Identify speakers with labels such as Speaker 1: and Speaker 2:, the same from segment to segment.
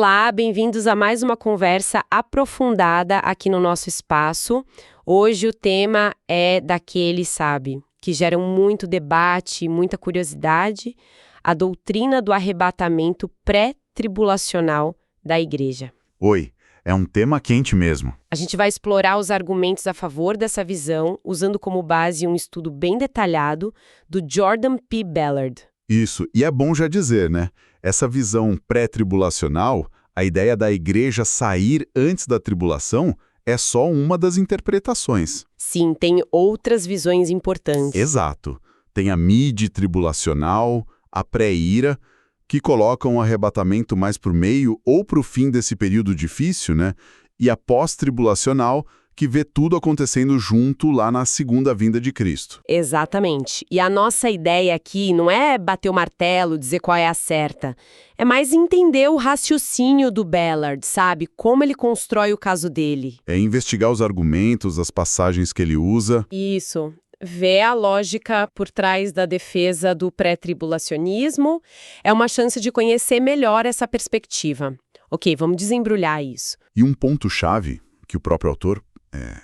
Speaker 1: Olá, bem-vindos a mais uma conversa aprofundada aqui no nosso espaço. Hoje o tema é daqueles, sabe, que geram muito debate, muita curiosidade, a doutrina do arrebatamento pré-tribulacional da igreja.
Speaker 2: Oi, é um tema quente mesmo.
Speaker 1: A gente vai explorar os argumentos a favor dessa visão, usando como base um estudo bem detalhado do Jordan P. Ballard.
Speaker 2: Isso, e é bom já dizer, né? Essa visão pré-tribulacional, a ideia da igreja sair antes da tribulação, é só uma das interpretações.
Speaker 1: Sim, tem outras visões importantes.
Speaker 2: Exato. Tem a mid-tribulacional, a pré-ira, que colocam o arrebatamento mais para o meio ou para o fim desse período difícil, né? E a pós-tribulacional, que vê tudo acontecendo junto lá na segunda vinda de Cristo.
Speaker 1: Exatamente. E a nossa ideia aqui não é bater o martelo, dizer qual é a certa. É mais entender o raciocínio do Ballard, sabe? Como ele constrói o caso dele.
Speaker 2: É investigar os argumentos, as passagens que ele usa.
Speaker 1: Isso. Ver a lógica por trás da defesa do pré-tribulacionismo é uma chance de conhecer melhor essa perspectiva. Ok, vamos desembrulhar isso.
Speaker 2: E um ponto-chave que o próprio autor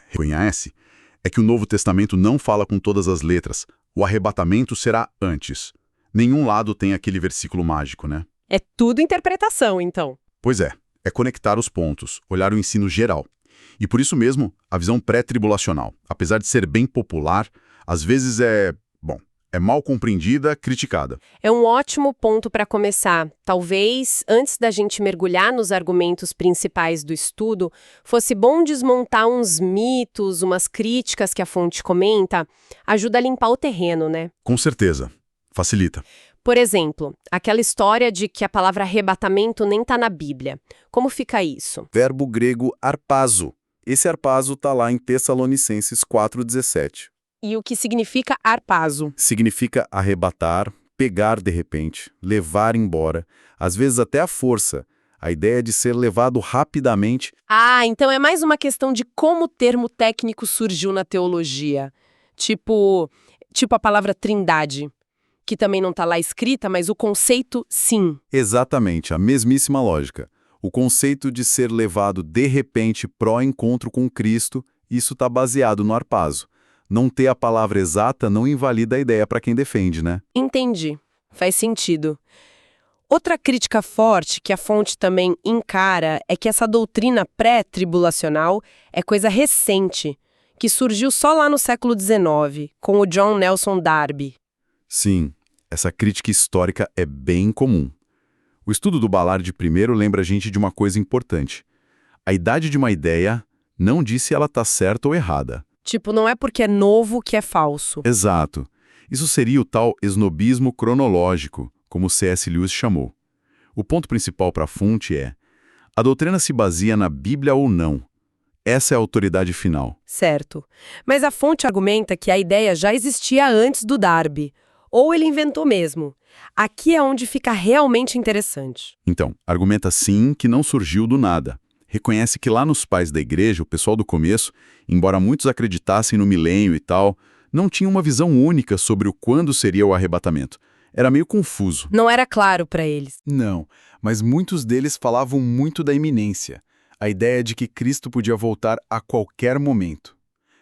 Speaker 2: reconhece é que o Novo Testamento não fala com todas as letras. O arrebatamento será antes. Nenhum lado tem aquele versículo mágico, né?
Speaker 1: É tudo interpretação, então.
Speaker 2: Pois é conectar os pontos, olhar o ensino geral. E por isso mesmo, a visão pré-tribulacional, apesar de ser bem popular, às vezes é mal compreendida, criticada.
Speaker 1: É um ótimo ponto para começar. Talvez, antes da gente mergulhar nos argumentos principais do estudo, fosse bom desmontar uns mitos, umas críticas que a fonte comenta. Ajuda a limpar o terreno, né?
Speaker 2: Com certeza. Facilita.
Speaker 1: Por exemplo, aquela história de que a palavra arrebatamento nem está na Bíblia. Como fica isso?
Speaker 3: Verbo grego arpazo. Esse arpazo está lá em Tessalonicenses 4,17.
Speaker 1: E o que significa arpazo?
Speaker 3: Significa arrebatar, pegar de repente, levar embora, às vezes até à força. A ideia de ser levado rapidamente.
Speaker 1: Ah, então é mais uma questão de como o termo técnico surgiu na teologia. Tipo a palavra trindade, que também não está lá escrita, mas o conceito sim.
Speaker 3: Exatamente, a mesmíssima lógica. O conceito de ser levado de repente pró-encontro com Cristo, isso está baseado no arpazo. Não ter a palavra exata não invalida a ideia para quem defende, né?
Speaker 1: Entendi. Faz sentido. Outra crítica forte que a fonte também encara é que essa doutrina pré-tribulacional é coisa recente, que surgiu só lá no século XIX, com o John Nelson Darby.
Speaker 3: Sim, essa crítica histórica é bem comum. O estudo do Ballard primeiro lembra a gente de uma coisa importante. A idade de uma ideia não diz se ela está certa ou errada.
Speaker 1: Tipo, não é porque é novo que é falso.
Speaker 3: Exato. Isso seria o tal esnobismo cronológico, como C.S. Lewis chamou. O ponto principal para a fonte é: a doutrina se baseia na Bíblia ou não? Essa é a autoridade final.
Speaker 1: Certo. Mas a fonte argumenta que a ideia já existia antes do Darby. Ou ele inventou mesmo. Aqui é onde fica realmente interessante.
Speaker 3: Então, argumenta sim que não surgiu do nada. Reconhece que lá nos pais da igreja, o pessoal do começo, embora muitos acreditassem no milênio e tal, não tinha uma visão única sobre o quando seria o arrebatamento. Era meio confuso.
Speaker 1: Não era claro para eles.
Speaker 4: Não, mas muitos deles falavam muito da iminência, a ideia de que Cristo podia voltar a qualquer momento.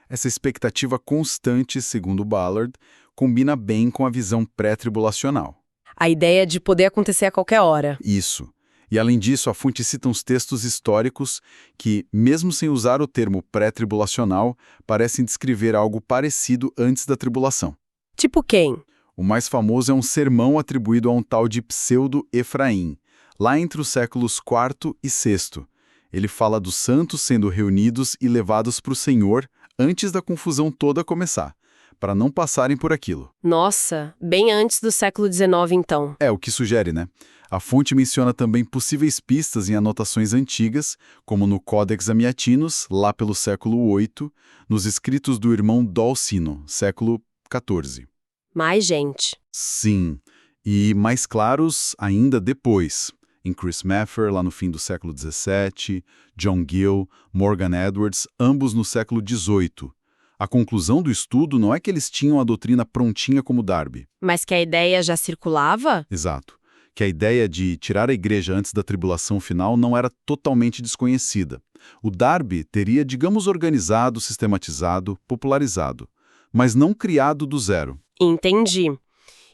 Speaker 4: Essa expectativa constante, segundo Ballard, combina bem com a visão pré-tribulacional.
Speaker 1: A ideia de poder acontecer a qualquer hora.
Speaker 4: Isso. E além disso, a fonte cita uns textos históricos que, mesmo sem usar o termo pré-tribulacional, parecem descrever algo parecido antes da tribulação.
Speaker 1: Tipo quem?
Speaker 4: O mais famoso é um sermão atribuído a um tal de Pseudo-Efraim, lá entre os séculos IV e VI. Ele fala dos santos sendo reunidos e levados para o Senhor antes da confusão toda começar, para não passarem por aquilo.
Speaker 1: Nossa, bem antes do século XIX, então.
Speaker 4: É o que sugere, né? A fonte menciona também possíveis pistas em anotações antigas, como no Codex Amiatinus, lá pelo século VIII, nos escritos do irmão Dolcino, século XIV.
Speaker 1: Mais gente.
Speaker 4: Sim, e mais claros ainda depois, em Chris Maffer, lá no fim do século XVII, John Gill, Morgan Edwards, ambos no século XVIII. A conclusão do estudo não é que eles tinham a doutrina prontinha como Darby.
Speaker 1: Mas que a ideia já circulava?
Speaker 4: Exato. que a ideia de tirar a igreja antes da tribulação final não era totalmente desconhecida. O Darby teria, digamos, organizado, sistematizado, popularizado, mas não criado do zero.
Speaker 1: Entendi.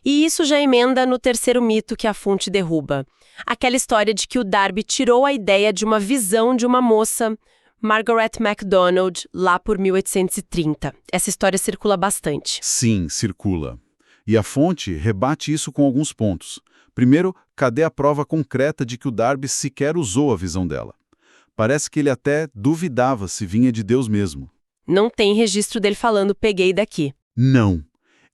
Speaker 1: E isso já emenda no terceiro mito que a fonte derruba. Aquela história de que o Darby tirou a ideia de uma visão de uma moça, Margaret MacDonald, lá por 1830. Essa história circula bastante.
Speaker 4: Sim, circula. E a fonte rebate isso com alguns pontos. Primeiro, cadê a prova concreta de que o Darby sequer usou a visão dela? Parece que ele até duvidava se vinha de Deus mesmo.
Speaker 1: Não tem registro dele falando "peguei daqui".
Speaker 4: Não.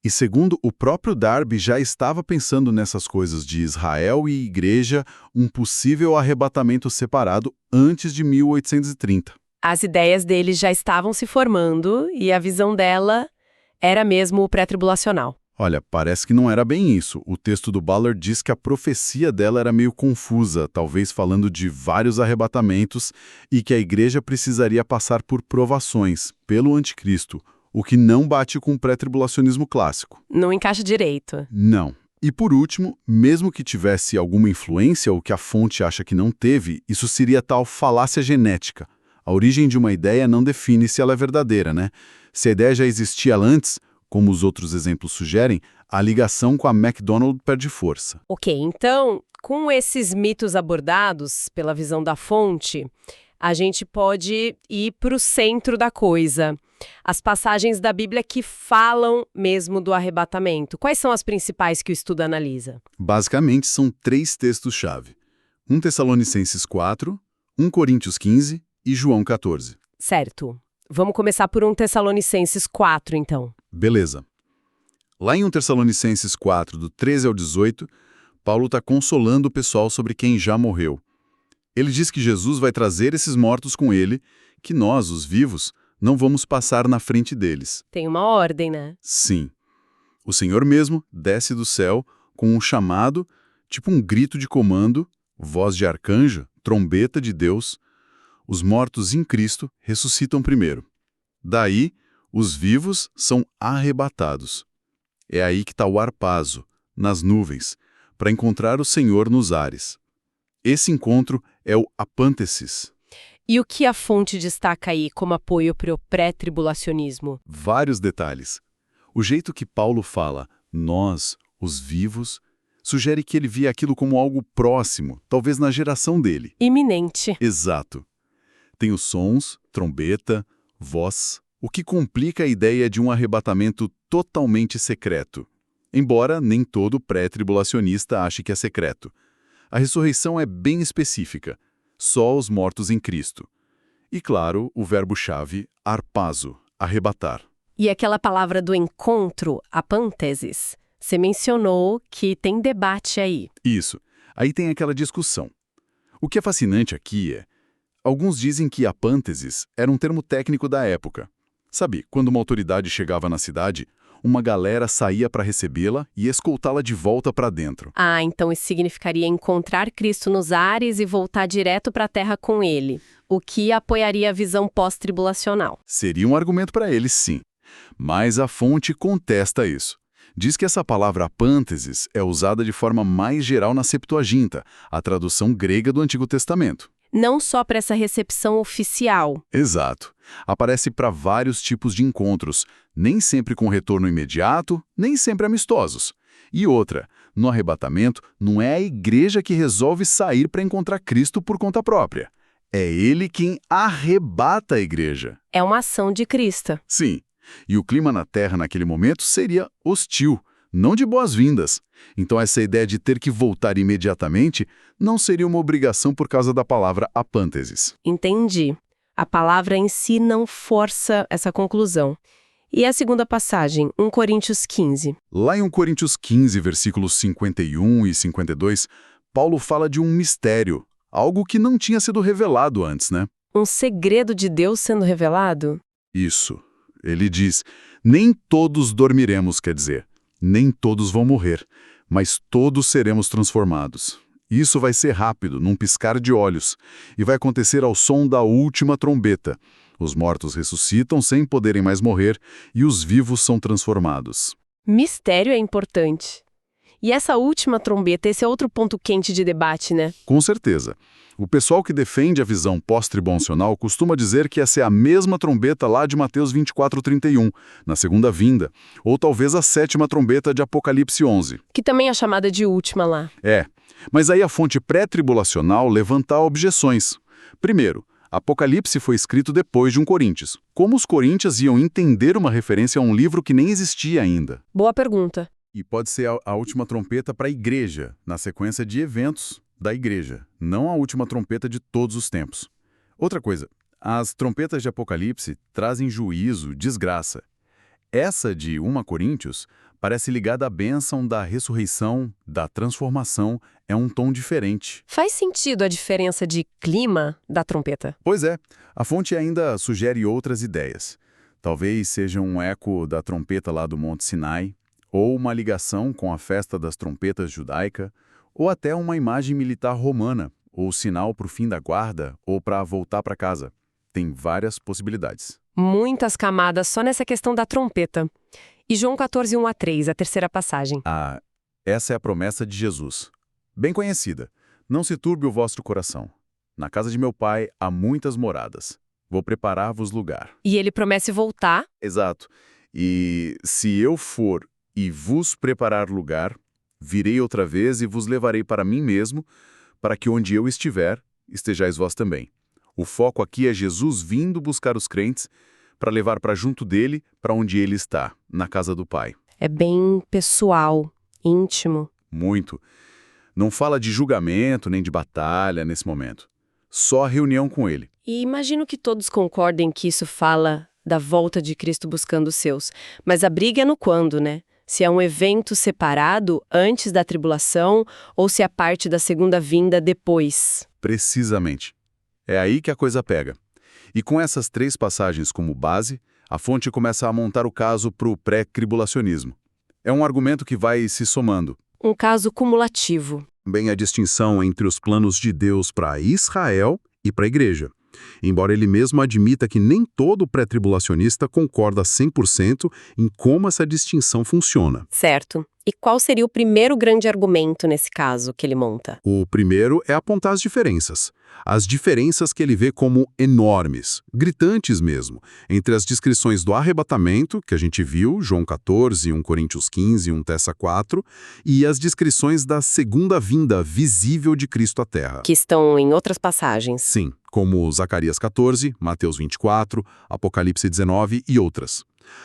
Speaker 4: E segundo, o próprio Darby já estava pensando nessas coisas de Israel e igreja, um possível arrebatamento separado antes de 1830.
Speaker 1: As ideias dele já estavam se formando e a visão dela era mesmo o pré-tribulacional.
Speaker 4: Olha, parece que não era bem isso. O texto do Ballard diz que a profecia dela era meio confusa, talvez falando de vários arrebatamentos e que a igreja precisaria passar por provações pelo anticristo, o que não bate com o pré-tribulacionismo clássico.
Speaker 1: Não encaixa direito.
Speaker 4: Não. E por último, mesmo que tivesse alguma influência, o que a fonte acha que não teve, isso seria tal falácia genética. A origem de uma ideia não define se ela é verdadeira, né? Se a ideia já existia antes, como os outros exemplos sugerem, a ligação com a MacDonald perde força.
Speaker 1: Ok, então, com esses mitos abordados pela visão da fonte, a gente pode ir para o centro da coisa. As passagens da Bíblia que falam mesmo do arrebatamento. Quais são as principais que o estudo analisa?
Speaker 4: Basicamente, são 3 textos-chave. 1 Tessalonicenses 4, 1 Coríntios 15 e João 14.
Speaker 1: Certo. Vamos começar por 1 Tessalonicenses 4, então.
Speaker 4: Beleza. Lá em 1 Tessalonicenses 4, do 13 ao 18, Paulo está consolando o pessoal sobre quem já morreu. Ele diz que Jesus vai trazer esses mortos com ele, que nós, os vivos, não vamos passar na frente deles.
Speaker 1: Tem uma ordem, né?
Speaker 4: Sim. O Senhor mesmo desce do céu com um chamado, tipo um grito de comando, voz de arcanjo, trombeta de Deus. Os mortos em Cristo ressuscitam primeiro. Daí, os vivos são arrebatados. É aí que está o harpazo, nas nuvens, para encontrar o Senhor nos ares. Esse encontro é o apântesis.
Speaker 1: E o que a fonte destaca aí como apoio para o pré-tribulacionismo?
Speaker 4: Vários detalhes. O jeito que Paulo fala, nós, os vivos, sugere que ele via aquilo como algo próximo, talvez na geração dele.
Speaker 1: Iminente.
Speaker 4: Exato. Tem os sons, trombeta, voz, o que complica a ideia de um arrebatamento totalmente secreto. Embora nem todo pré-tribulacionista ache que é secreto. A ressurreição é bem específica, só os mortos em Cristo. E claro, o verbo-chave, harpazo, arrebatar.
Speaker 1: E aquela palavra do encontro, apântesis, você mencionou que tem debate aí.
Speaker 4: Isso. Aí tem aquela discussão. O que é fascinante aqui é, alguns dizem que apântesis era um termo técnico da época. Sabe, quando uma autoridade chegava na cidade, uma galera saía para recebê-la e escoltá-la de volta para dentro.
Speaker 1: Ah, então isso significaria encontrar Cristo nos ares e voltar direto para a terra com ele, o que apoiaria a visão pós-tribulacional.
Speaker 4: Seria um argumento para eles, sim. Mas a fonte contesta isso. Diz que essa palavra apântesis é usada de forma mais geral na Septuaginta, a tradução grega do Antigo Testamento.
Speaker 1: Não só para essa recepção oficial.
Speaker 4: Exato. Aparece para vários tipos de encontros, nem sempre com retorno imediato, nem sempre amistosos. E outra, no arrebatamento, não é a igreja que resolve sair para encontrar Cristo por conta própria. É ele quem arrebata a igreja.
Speaker 1: É uma ação de Cristo.
Speaker 4: Sim. E o clima na Terra naquele momento seria hostil, não de boas-vindas. Então essa ideia de ter que voltar imediatamente não seria uma obrigação por causa da palavra apântesis.
Speaker 1: Entendi. A palavra em si não força essa conclusão. E a segunda passagem, 1 Coríntios 15.
Speaker 4: Lá em 1 Coríntios 15, versículos 51 e 52, Paulo fala de um mistério, algo que não tinha sido revelado antes, né?
Speaker 1: Um segredo de Deus sendo revelado?
Speaker 4: Isso. Ele diz, nem todos dormiremos, quer dizer, nem todos vão morrer, mas todos seremos transformados. Isso vai ser rápido, num piscar de olhos, e vai acontecer ao som da última trombeta. Os mortos ressuscitam sem poderem mais morrer, e os vivos são transformados.
Speaker 1: Mistério é importante. E essa última trombeta, esse é outro ponto quente de debate, né?
Speaker 2: Com certeza. O pessoal que defende a visão pós-tribulacional costuma dizer que essa é a mesma trombeta lá de Mateus 24:31, na segunda vinda, ou talvez a sétima trombeta de Apocalipse 11.
Speaker 1: Que também é chamada de última lá.
Speaker 2: Mas aí a fonte pré-tribulacional levanta objeções. Primeiro, Apocalipse foi escrito depois de 1 Coríntios. Como os coríntios iam entender uma referência a um livro que nem existia ainda?
Speaker 1: Boa pergunta.
Speaker 3: E pode ser a última trompeta para a igreja, na sequência de eventos da igreja, não a última trompeta de todos os tempos. Outra coisa, as trompetas de Apocalipse trazem juízo, desgraça. Essa de 1 Coríntios parece ligada à bênção da ressurreição, da transformação, é um tom diferente.
Speaker 1: Faz sentido a diferença de clima da trompeta?
Speaker 3: Pois é, a fonte ainda sugere outras ideias. Talvez seja um eco da trompeta lá do Monte Sinai, ou uma ligação com a festa das trompetas judaica, ou até uma imagem militar romana, ou sinal para o fim da guarda, ou para voltar para casa. Tem várias possibilidades.
Speaker 1: Muitas camadas só nessa questão da trompeta. E João 14, 1-3, a terceira passagem.
Speaker 3: Essa é a promessa de Jesus. Bem conhecida. Não se turbe o vosso coração. Na casa de meu pai há muitas moradas. Vou preparar-vos lugar.
Speaker 1: E ele promete voltar.
Speaker 3: Exato. E se eu for e vos preparar lugar, virei outra vez e vos levarei para mim mesmo, para que onde eu estiver, estejais vós também. O foco aqui é Jesus vindo buscar os crentes para levar para junto dele, para onde ele está, na casa do Pai.
Speaker 1: É bem pessoal, íntimo.
Speaker 3: Muito. Não fala de julgamento nem de batalha nesse momento. Só a reunião com ele.
Speaker 1: E imagino que todos concordem que isso fala da volta de Cristo buscando os seus. Mas a briga é no quando, né? Se é um evento separado antes da tribulação ou se é parte da segunda vinda depois.
Speaker 3: Precisamente. É aí que a coisa pega. E com essas 3 passagens como base, a fonte começa a montar o caso para o pré-tribulacionismo. É um argumento que vai se somando.
Speaker 1: Um caso cumulativo.
Speaker 2: Bem a distinção entre os planos de Deus para Israel e para a igreja. Embora ele mesmo admita que nem todo pré-tribulacionista concorda 100% em como essa distinção funciona.
Speaker 1: Certo. E qual seria o primeiro grande argumento nesse caso que ele monta?
Speaker 2: O primeiro é apontar as diferenças. As diferenças que ele vê como enormes, gritantes mesmo, entre as descrições do arrebatamento, que a gente viu, João 14, 1 Coríntios 15, 1 Tessa 4, e as descrições da segunda vinda visível de Cristo à Terra.
Speaker 1: Que estão em outras passagens.
Speaker 2: Sim, como Zacarias 14, Mateus 24, Apocalipse 19 e outras.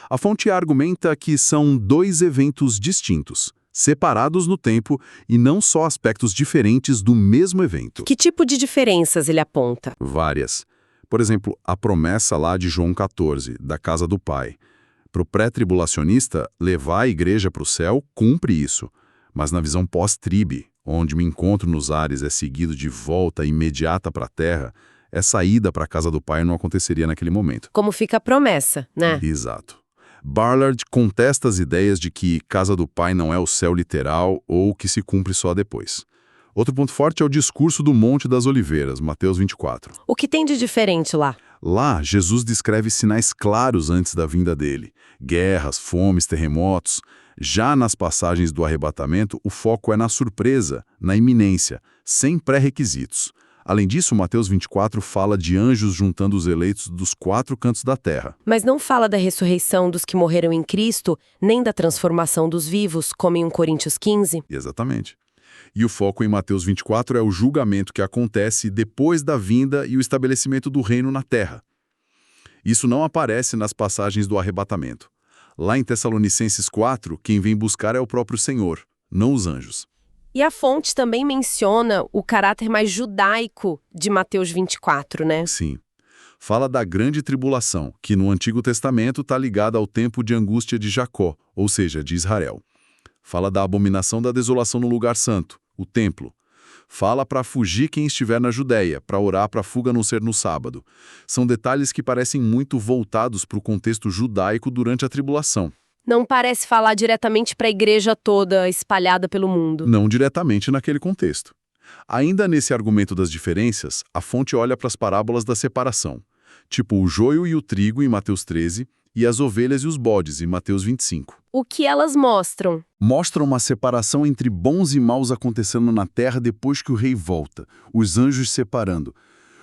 Speaker 2: A fonte argumenta que são 2 eventos distintos, separados no tempo e não só aspectos diferentes do mesmo evento.
Speaker 1: Que tipo de diferenças ele aponta?
Speaker 2: Várias. Por exemplo, a promessa lá de João 14, da casa do Pai. Para o pré-tribulacionista, levar a igreja para o céu cumpre isso. Mas na visão pós-tribe, onde o encontro nos ares é seguido de volta imediata para a terra, essa ida para a casa do Pai não aconteceria naquele momento.
Speaker 1: Como fica a promessa, né?
Speaker 2: Exato. Ballard contesta as ideias de que casa do Pai não é o céu literal ou que se cumpre só depois. Outro ponto forte é o discurso do Monte das Oliveiras, Mateus 24.
Speaker 1: O que tem de diferente lá?
Speaker 2: Lá, Jesus descreve sinais claros antes da vinda dele. Guerras, fomes, terremotos. Já nas passagens do arrebatamento, o foco é na surpresa, na iminência, sem pré-requisitos. Além disso, Mateus 24 fala de anjos juntando os eleitos dos 4 cantos da terra.
Speaker 1: Mas não fala da ressurreição dos que morreram em Cristo, nem da transformação dos vivos, como em 1 Coríntios 15?
Speaker 2: Exatamente. E o foco em Mateus 24 é o julgamento que acontece depois da vinda e o estabelecimento do reino na terra. Isso não aparece nas passagens do arrebatamento. Lá em Tessalonicenses 4, quem vem buscar é o próprio Senhor, não os anjos.
Speaker 1: E a fonte também menciona o caráter mais judaico de Mateus 24, né?
Speaker 2: Sim. Fala da grande tribulação, que no Antigo Testamento está ligada ao tempo de angústia de Jacó, ou seja, de Israel. Fala da abominação da desolação no lugar santo, o templo. Fala para fugir quem estiver na Judéia, para orar para a fuga não ser no sábado. São detalhes que parecem muito voltados para o contexto judaico durante a tribulação.
Speaker 1: Não parece falar diretamente para a igreja toda espalhada pelo mundo.
Speaker 2: Não diretamente naquele contexto. Ainda nesse argumento das diferenças, a fonte olha para as parábolas da separação, tipo o joio e o trigo em Mateus 13 e as ovelhas e os bodes, em Mateus 25.
Speaker 1: O que elas mostram?
Speaker 2: Mostra uma separação entre bons e maus acontecendo na terra depois que o rei volta, os anjos separando.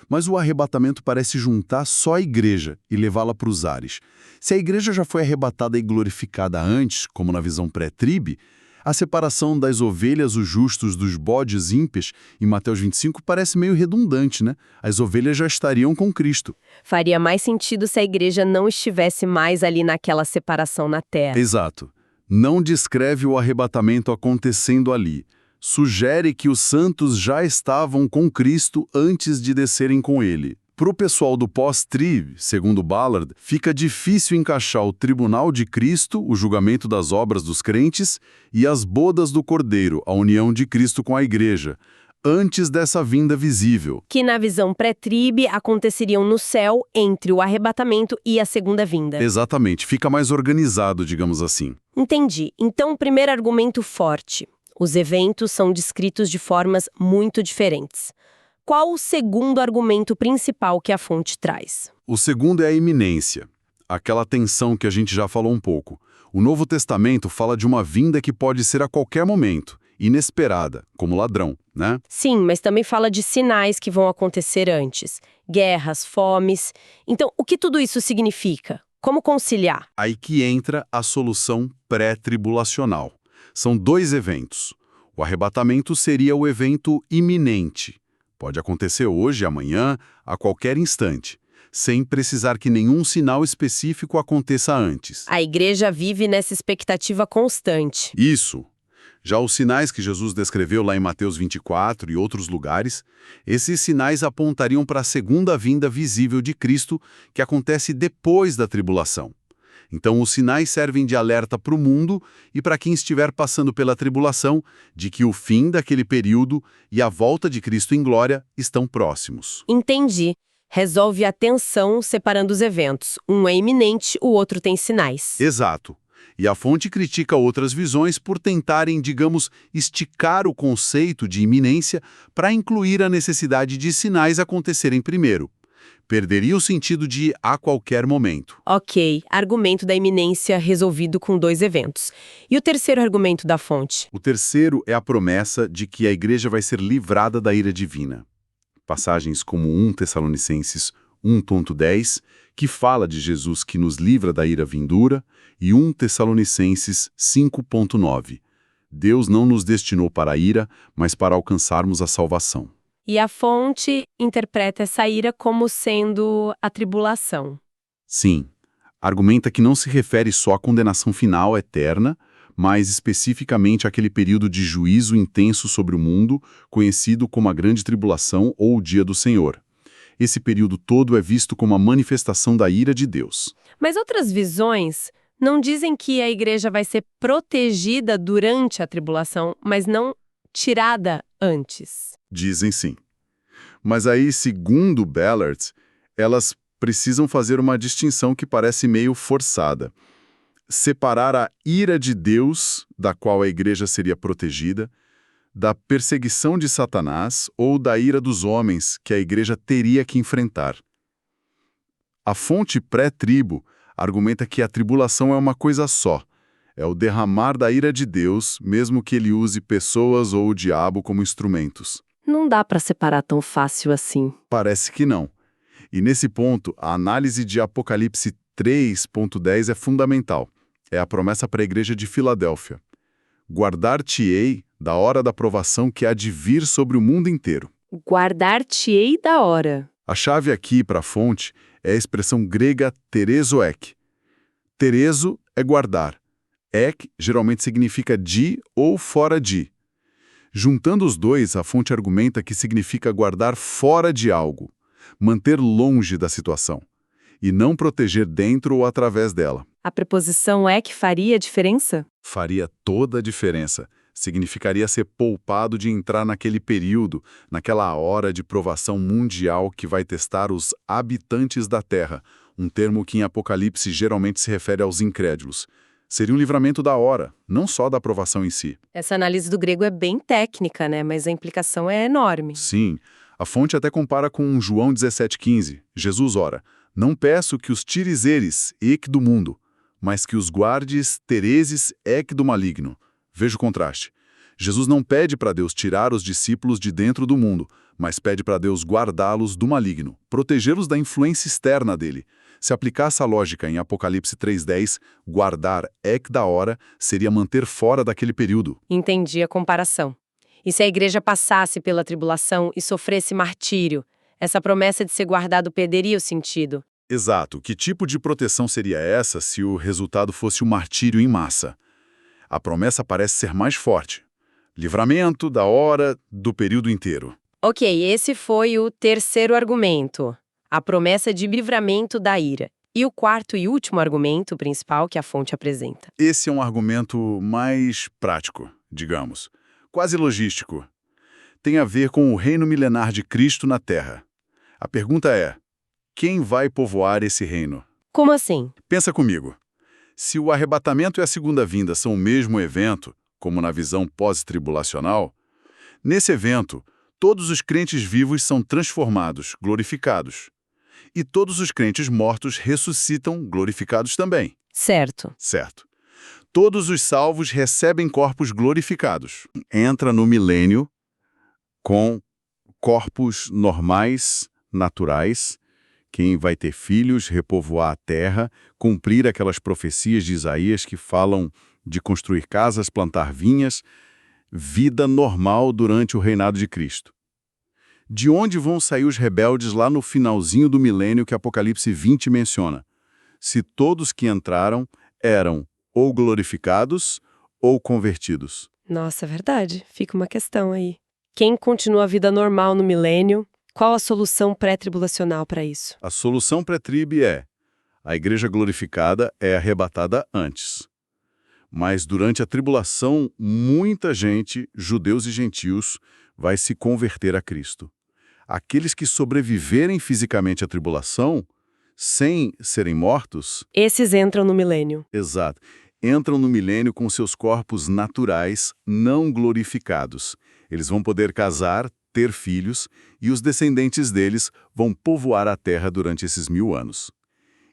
Speaker 2: Mas o arrebatamento parece juntar só a igreja e levá-la para os ares. Se a igreja já foi arrebatada e glorificada antes, como na visão pré-tribe, a separação das ovelhas, os justos, dos bodes ímpios, em Mateus 25, parece meio redundante, né? As ovelhas já estariam com Cristo.
Speaker 1: Faria mais sentido se a igreja não estivesse mais ali naquela separação na terra.
Speaker 2: Exato. Não descreve o arrebatamento acontecendo ali. Sugere que os santos já estavam com Cristo antes de descerem com ele. Para o pessoal do pós-trib, segundo Ballard, fica difícil encaixar o tribunal de Cristo, o julgamento das obras dos crentes, e as bodas do Cordeiro, a união de Cristo com a igreja, antes dessa vinda visível.
Speaker 1: Que na visão pré-tribe aconteceriam no céu entre o arrebatamento e a segunda vinda.
Speaker 2: Exatamente, fica mais organizado, digamos assim.
Speaker 1: Entendi. Então, o primeiro argumento forte. Os eventos são descritos de formas muito diferentes. Qual o segundo argumento principal que a fonte traz?
Speaker 2: O segundo é a iminência, aquela tensão que a gente já falou um pouco. O Novo Testamento fala de uma vinda que pode ser a qualquer momento, inesperada, como ladrão, né?
Speaker 1: Sim, mas também fala de sinais que vão acontecer antes. Guerras, fomes. Então, o que tudo isso significa? Como conciliar?
Speaker 2: Aí que entra a solução pré-tribulacional. São dois eventos. O arrebatamento seria o evento iminente. Pode acontecer hoje, amanhã, a qualquer instante, sem precisar que nenhum sinal específico aconteça antes.
Speaker 1: A igreja vive nessa expectativa constante.
Speaker 2: Isso. Já os sinais que Jesus descreveu lá em Mateus 24 e outros lugares, esses sinais apontariam para a segunda vinda visível de Cristo, que acontece depois da tribulação. Então, os sinais servem de alerta para o mundo e para quem estiver passando pela tribulação, de que o fim daquele período e a volta de Cristo em glória estão próximos.
Speaker 1: Entendi. Resolve a tensão separando os eventos. Um é iminente, o outro tem sinais.
Speaker 2: Exato. E a fonte critica outras visões por tentarem, digamos, esticar o conceito de iminência para incluir a necessidade de sinais acontecerem primeiro. Perderia o sentido de a qualquer momento.
Speaker 1: Ok, argumento da iminência resolvido com dois eventos. E o terceiro argumento da fonte?
Speaker 2: O terceiro é a promessa de que a igreja vai ser livrada da ira divina. Passagens como 1 Tessalonicenses 1.10, que fala de Jesus que nos livra da ira vindoura, e 1 Tessalonicenses 5.9. Deus não nos destinou para a ira, mas para alcançarmos a salvação.
Speaker 1: E a fonte interpreta essa ira como sendo a tribulação.
Speaker 2: Sim, argumenta que não se refere só à condenação final eterna, mas especificamente àquele período de juízo intenso sobre o mundo, conhecido como a Grande Tribulação ou o Dia do Senhor. Esse período todo é visto como a manifestação da ira de Deus.
Speaker 1: Mas outras visões não dizem que a igreja vai ser protegida durante a tribulação, mas não tirada antes.
Speaker 2: Dizem sim. Mas aí, segundo Ballard, elas precisam fazer uma distinção que parece meio forçada. Separar a ira de Deus, da qual a igreja seria protegida, da perseguição de Satanás ou da ira dos homens que a igreja teria que enfrentar. A fonte pré-tribo argumenta que a tribulação é uma coisa só. É o derramar da ira de Deus, mesmo que ele use pessoas ou o diabo como instrumentos.
Speaker 1: Não dá para separar tão fácil assim.
Speaker 2: Parece que não. E nesse ponto, a análise de Apocalipse 3.10 é fundamental. É a promessa para a igreja de Filadélfia. Guardar-te-ei da hora da provação que há de vir sobre o mundo inteiro.
Speaker 1: Guardar-te-ei da hora.
Speaker 2: A chave aqui para a fonte é a expressão grega terezoek. Terezo é guardar. Ek geralmente significa de ou fora de. Juntando os dois, a fonte argumenta que significa guardar fora de algo, manter longe da situação, e não proteger dentro ou através dela.
Speaker 1: A preposição ek faria diferença?
Speaker 2: Faria toda a diferença. Significaria ser poupado de entrar naquele período, naquela hora de provação mundial que vai testar os habitantes da terra, um termo que em Apocalipse geralmente se refere aos incrédulos. Seria um livramento da hora, não só da aprovação em si.
Speaker 1: Essa análise do grego é bem técnica, né? Mas a implicação é enorme.
Speaker 2: Sim, a fonte até compara com João 17,15. Jesus ora,
Speaker 3: Não peço que os tires eles, ec do mundo, mas que os guardes tereses, ec do maligno. Veja o contraste. Jesus não pede para Deus tirar os discípulos de dentro do mundo, mas pede para Deus guardá-los do maligno, protegê-los da influência externa dele. Se aplicar essa lógica em Apocalipse 3:10, guardar ec da hora seria manter fora daquele período.
Speaker 1: Entendi a comparação. E se a igreja passasse pela tribulação e sofresse martírio, essa promessa de ser guardado perderia o sentido?
Speaker 3: Exato. Que tipo de proteção seria essa se o resultado fosse o martírio em massa? A promessa parece ser mais forte. Livramento da hora, do período inteiro.
Speaker 1: Ok, esse foi o terceiro argumento, a promessa de livramento da ira. E o quarto e último argumento principal que a fonte apresenta.
Speaker 3: Esse é um argumento mais prático, digamos, quase logístico. Tem a ver com o reino milenar de Cristo na Terra. A pergunta é: quem vai povoar esse reino?
Speaker 1: Como assim?
Speaker 3: Pensa comigo. Se o arrebatamento e a segunda vinda são o mesmo evento, como na visão pós-tribulacional, nesse evento, todos os crentes vivos são transformados, glorificados. E todos os crentes mortos ressuscitam, glorificados também.
Speaker 1: Certo.
Speaker 3: Certo. Todos os salvos recebem corpos glorificados. Entra no milênio com corpos normais, naturais. Quem vai ter filhos, repovoar a terra, cumprir aquelas profecias de Isaías que falam de construir casas, plantar vinhas, vida normal durante o reinado de Cristo. De onde vão sair os rebeldes lá no finalzinho do milênio que Apocalipse 20 menciona? Se todos que entraram eram ou glorificados ou convertidos.
Speaker 1: Nossa, é verdade. Fica uma questão aí. Quem continua a vida normal no milênio? Qual a solução pré-tribulacional para isso?
Speaker 3: A solução pré-trib é: a igreja glorificada é arrebatada antes. Mas durante a tribulação, muita gente, judeus e gentios, vai se converter a Cristo. Aqueles que sobreviverem fisicamente à tribulação, sem serem mortos...
Speaker 1: Esses entram no milênio.
Speaker 3: Exato. Entram no milênio com seus corpos naturais, não glorificados. Eles vão poder casar, ter filhos, e os descendentes deles vão povoar a terra durante esses 1000 anos.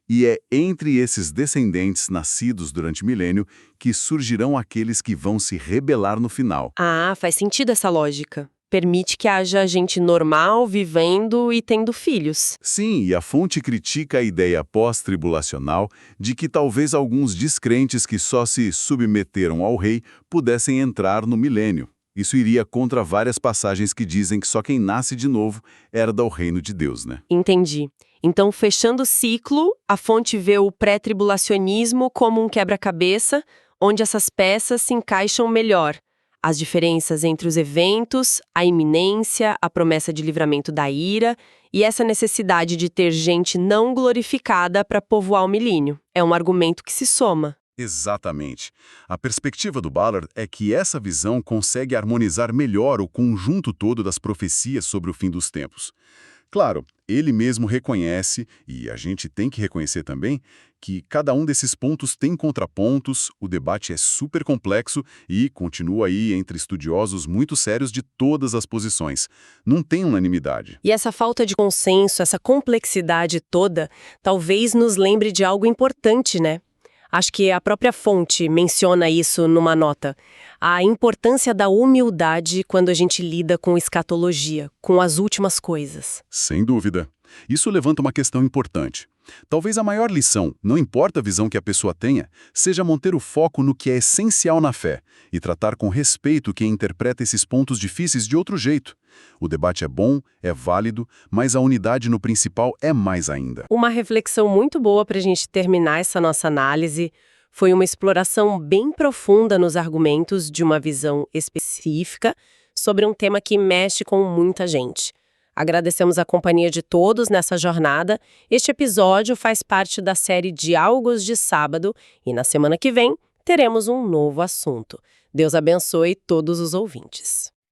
Speaker 3: E é entre esses descendentes nascidos durante o milênio que surgirão aqueles que vão se rebelar no final.
Speaker 1: Ah, faz sentido essa lógica. Permite que haja gente normal, vivendo e tendo filhos.
Speaker 3: Sim, e a fonte critica a ideia pós-tribulacional de que talvez alguns descrentes que só se submeteram ao rei pudessem entrar no milênio. Isso iria contra várias passagens que dizem que só quem nasce de novo herda o reino de Deus, né?
Speaker 1: Entendi. Então, fechando o ciclo, a fonte vê o pré-tribulacionismo como um quebra-cabeça, onde essas peças se encaixam melhor. As diferenças entre os eventos, a iminência, a promessa de livramento da ira e essa necessidade de ter gente não glorificada para povoar o milênio. É um argumento que se soma.
Speaker 3: Exatamente. A perspectiva do Ballard é que essa visão consegue harmonizar melhor o conjunto todo das profecias sobre o fim dos tempos. Claro, ele mesmo reconhece, e a gente tem que reconhecer também, que cada um desses pontos tem contrapontos, o debate é super complexo e continua aí entre estudiosos muito sérios de todas as posições. Não tem unanimidade.
Speaker 1: E essa falta de consenso, essa complexidade toda, talvez nos lembre de algo importante, né? Acho que a própria fonte menciona isso numa nota. A importância da humildade quando a gente lida com escatologia, com as últimas coisas.
Speaker 3: Sem dúvida. Isso levanta uma questão importante. Talvez a maior lição, não importa a visão que a pessoa tenha, seja manter o foco no que é essencial na fé e tratar com respeito quem interpreta esses pontos difíceis de outro jeito. O debate é bom, é válido, mas a unidade no principal é mais ainda.
Speaker 1: Uma reflexão muito boa para a gente terminar essa nossa análise foi uma exploração bem profunda nos argumentos de uma visão específica sobre um tema que mexe com muita gente. Agradecemos a companhia de todos nessa jornada. Este episódio faz parte da série Diálogos de Sábado e na semana que vem teremos um novo assunto. Deus abençoe todos os ouvintes.